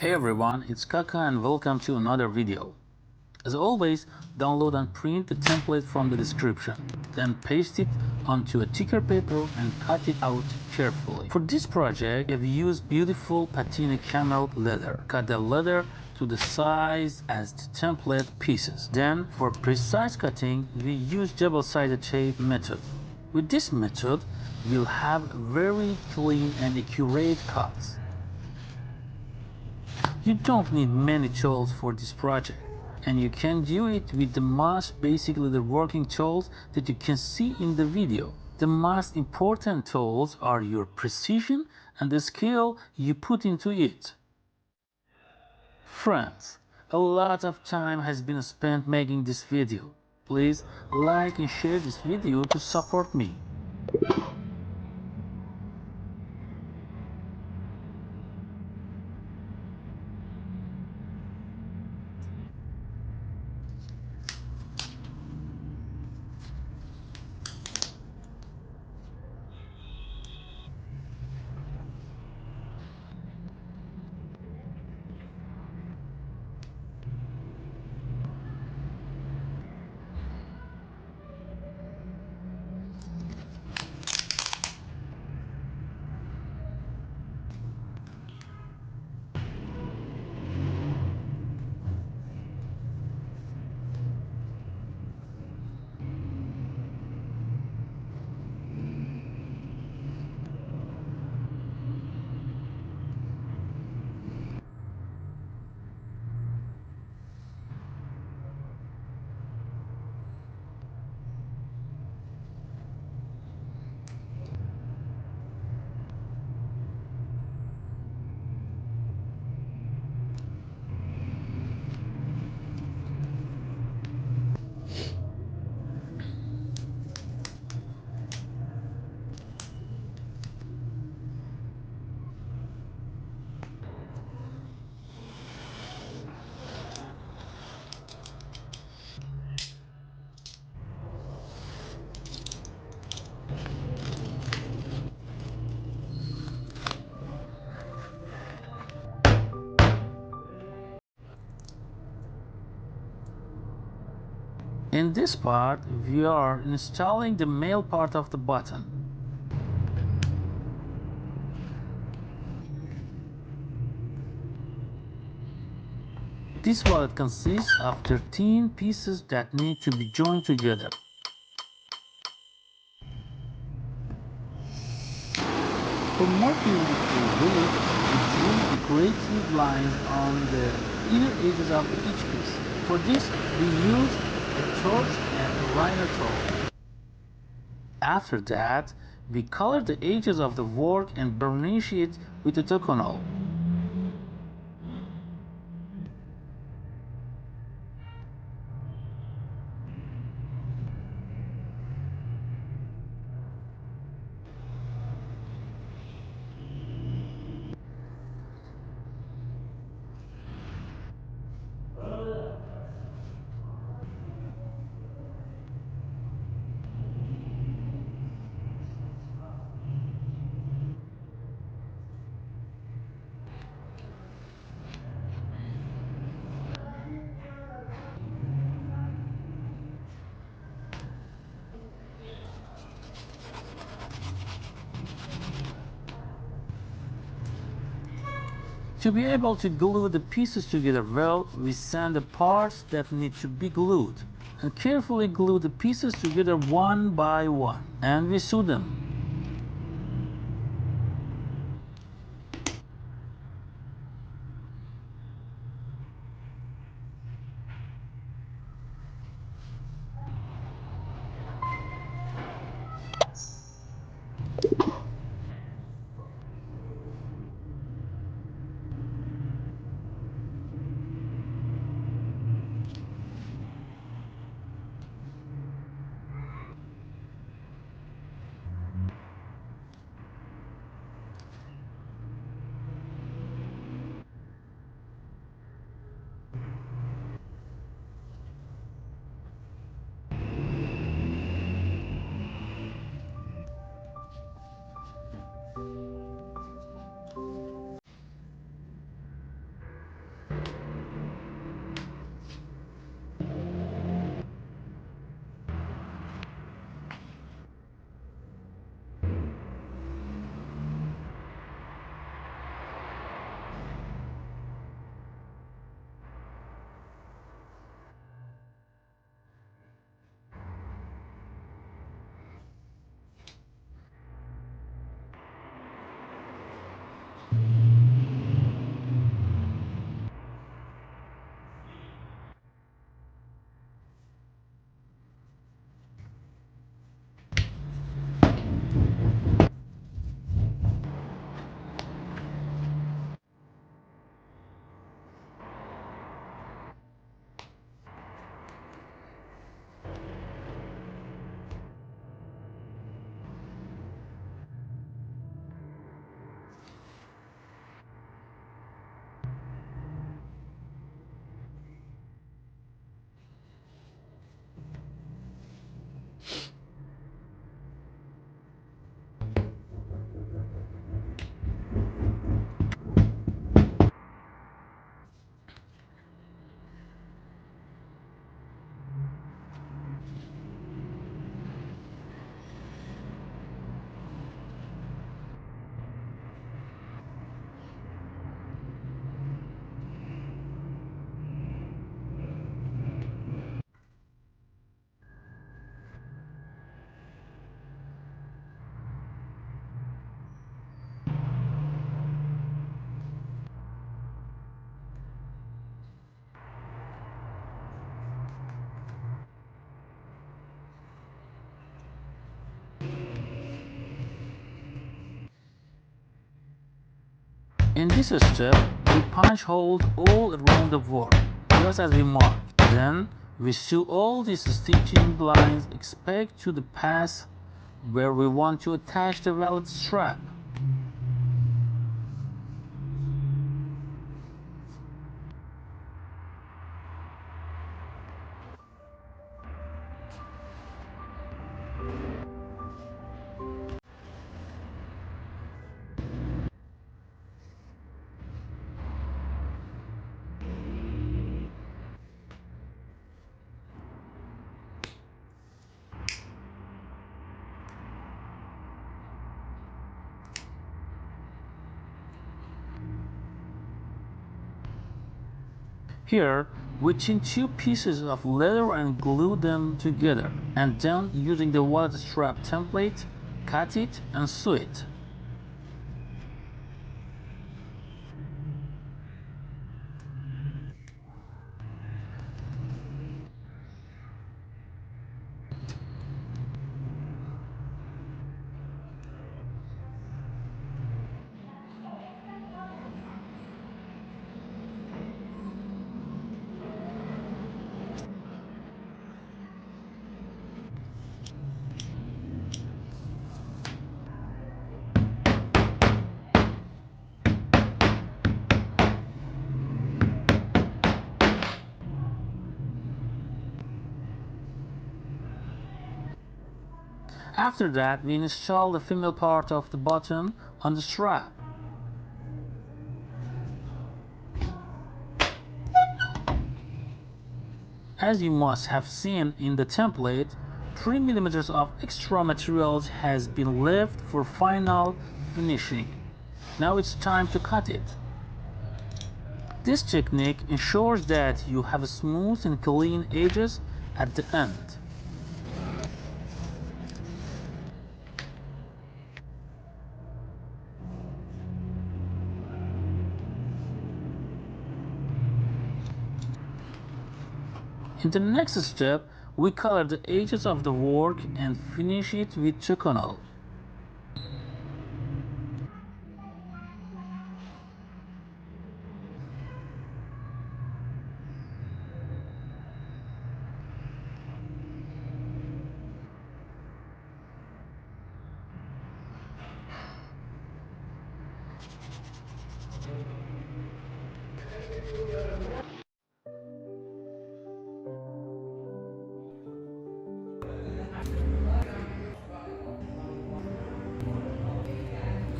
Hey everyone, it's Kaka and welcome to another video. As always, download and print the template from the description, then paste it onto a thicker paper and cut it out carefully. For this project, I've used beautiful patina camel leather. Cut the leather to the size as the template pieces. Then, for precise cutting, we use double-sided tape method. With this method, we'll have very clean and accurate cuts. You don't need many tools for this project, and you can do it with the most basically the working tools that you can see in the video. The most important tools are your precision and the skill you put into it. Friends, a lot of time has been spent making this video. Please like and share this video to support me. In this part, we are installing the male part of the button. This wallet consists of 13 pieces that need to be joined together. For more beautiful weight, we drew decorative lines on the inner edges of each piece. For this, we used a torch and a liner tool. After that, we colored the edges of the work and burnish it with a toconol. To be able to glue the pieces together well, we sand the parts that need to be glued and carefully glue the pieces together one by one, and we sew them. this step, we punch holes all around the work, just as we marked. Then we sew all these stitching lines expect to the pass where we want to attach the wallet strap. Here, we chain two pieces of leather and glue them together, and then using the wallet strap template, cut it and sew it. After that, we install the female part of the button on the strap. As you must have seen in the template, 3 mm of extra materials has been left for final finishing. Now it's time to cut it. This technique ensures that you have smooth and clean edges at the end. In the next step, we color the edges of the work and finish it with charcoal.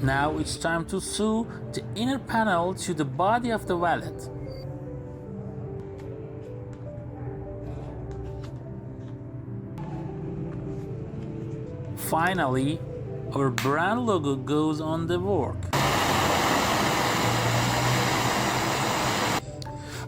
Now it's time to sew the inner panel to the body of the wallet. Finally, our brand logo goes on the work.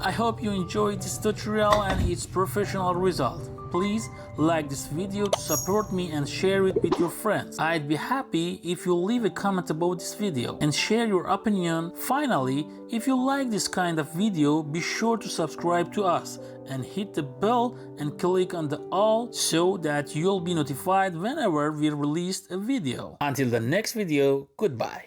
I hope you enjoyed this tutorial and its professional result. Please like this video to support me and share it with your friends. I'd be happy if you leave a comment about this video and share your opinion. Finally, if you like this kind of video, be sure to subscribe to us and hit the bell and click on the all so that you'll be notified whenever we release a video. Until the next video, goodbye.